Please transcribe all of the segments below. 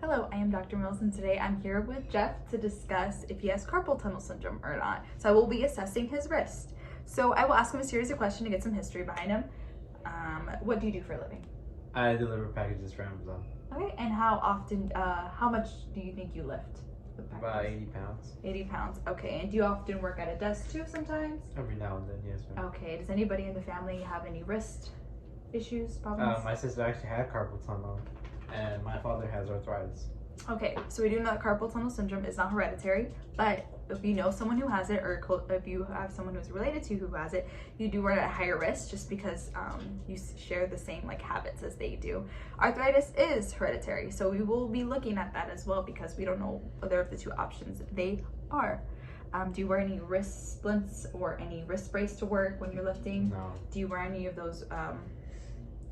Hello, I am Dr. Mills, and today I'm here with Jeff to discuss if he has carpal tunnel syndrome or not. So I will be assessing his wrist. So I will ask him a series of questions to get some history behind him. What do you do for a living? I deliver packages for Amazon. Okay, and how much do you think you lift with packages? About 80 pounds. 80 pounds, okay. And do you often work at a desk too sometimes? Every now and then, yes, ma'am. Okay, does anybody in the family have any wrist issues, problems? My sister actually had carpal tunnel, and my father has arthritis. Okay, so we do know that carpal tunnel syndrome is not hereditary, but if you know someone who has it, or if you have someone who's related to you who has it, you do run at higher risk just because you share the same habits as they do. Arthritis is hereditary, so we will be looking at that as well because we don't know whether of the two options they are. Do you wear any wrist splints or any wrist brace to work when you're lifting? No. Do you wear any of those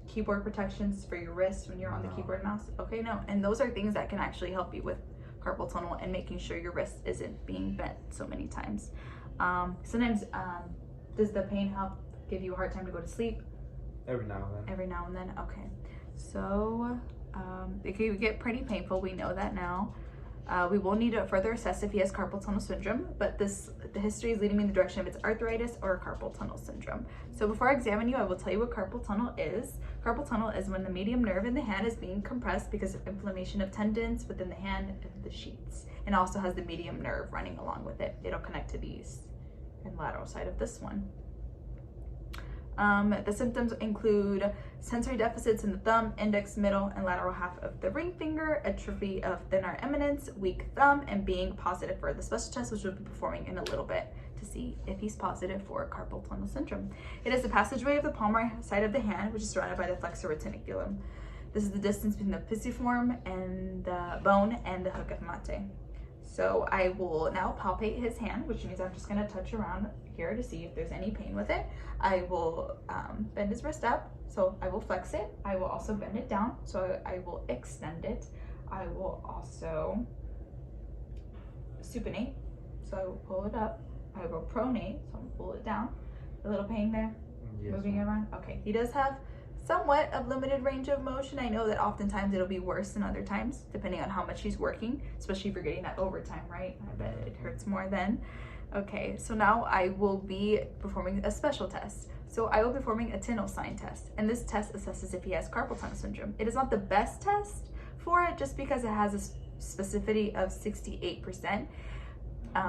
keyboard protections for your wrist when you're on the keyboard and mouse? Okay, no. And those are things that can actually help you with carpal tunnel and making sure your wrist isn't being bent so many times. Sometimes, does the pain help give you a hard time to go to sleep? Every now and then. Every now and then, okay. So, it can get pretty painful, we know that now. We will need to further assess if he has carpal tunnel syndrome, but the history is leading me in the direction of it's arthritis or carpal tunnel syndrome. So before I examine you, I will tell you what carpal tunnel is. Carpal tunnel is when the medium nerve in the hand is being compressed because of inflammation of tendons within the hand and the sheaths, and also has the medium nerve running along with it. It'll connect to these and lateral side of this one. The symptoms include sensory deficits in the thumb, index, middle, and lateral half of the ring finger, atrophy of thenar eminence, weak thumb, and being positive for the special test, which we'll be performing in a little bit to see if he's positive for carpal tunnel syndrome. It is the passageway of the palmar side of the hand, which is surrounded by the flexor retiniculum. This is the distance between the pisiform and the bone and the hook of mate. So I will now palpate his hand, which means I'm just going to touch around here to see if there's any pain with it. I will bend his wrist up, so I will flex it. I will also bend it down, so I will extend it. I will also supinate, so I will pull it up. I will pronate, so I'll pull it down. A little pain there, Yes, moving it around. Okay, he does have somewhat of limited range of motion. I know that oftentimes it'll be worse than other times, depending on how much he's working, especially if you're getting that overtime, right? I bet it hurts more then. Okay, so now I will be performing a special test. So I will be performing a Tinel sign test, and this test assesses if he has carpal tunnel syndrome. It is not the best test for it just because it has a specificity of 68%.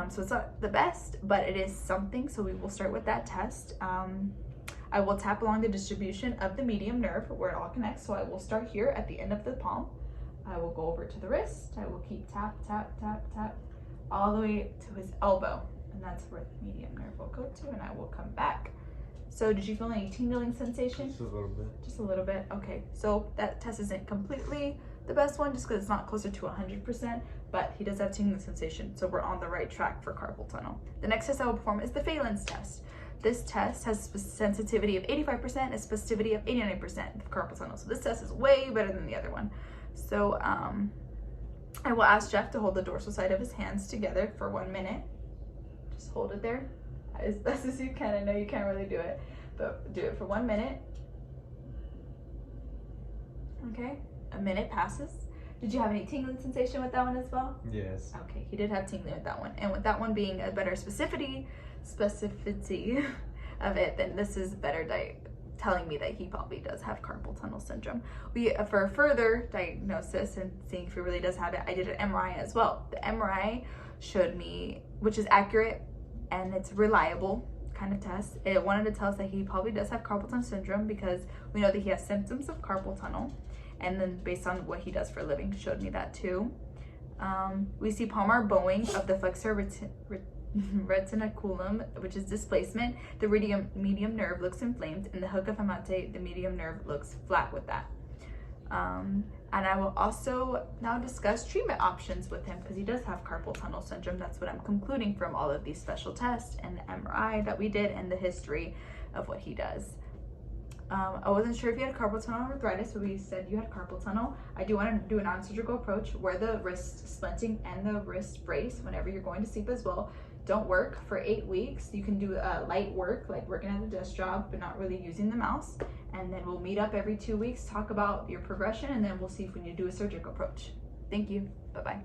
So it's not the best, but it is something, so we will start with that test. I will tap along the distribution of the medium nerve where it all connects. So I will start here at the end of the palm. I will go over to the wrist. I will keep tap, tap, tap, tap, all the way to his elbow. And that's where the medium nerve will go to, and I will come back. So did you feel any tingling sensation? Just a little bit. Just a little bit, okay. So that test isn't completely the best one just because it's not closer to 100%, but he does have tingling sensation. So we're on the right track for carpal tunnel. The next test I will perform is the Phelan's test. This test has sensitivity of 85% and specificity of 89% of carpal tunnel. So this test is way better than the other one. So I will ask Jeff to hold the dorsal side of his hands together for 1 minute. Just hold it there as best as you can. I know you can't really do it, but do it for 1 minute. Okay, a minute passes. Did you have any tingling sensation with that one as well? Yes. Okay, he did have tingling with that one. And with that one being a better specificity of it, then this is better telling me that he probably does have carpal tunnel syndrome. For further diagnosis and seeing if he really does have it, I did an MRI as well. The MRI showed me, which is accurate and it's reliable kind of test. It wanted to tell us that he probably does have carpal tunnel syndrome because we know that he has symptoms of carpal tunnel, and then based on what he does for a living showed me that too. We see palmar bowing of the flexor retiniculum, which is displacement. The medium nerve looks inflamed, and the hook of hamate, the medium nerve, looks flat with that. And I will also now discuss treatment options with him because he does have carpal tunnel syndrome. That's what I'm concluding from all of these special tests and the MRI that we did and the history of what he does. I wasn't sure if you had carpal tunnel arthritis, but we said you had carpal tunnel. I do want to do a non-surgical approach where the wrist splinting and the wrist brace, whenever you're going to sleep as well, don't work for 8 weeks. You can do light work, like working at a desk job, but not really using the mouse. And then we'll meet up every 2 weeks, talk about your progression, and then we'll see if we need to do a surgical approach. Thank you. Bye-bye.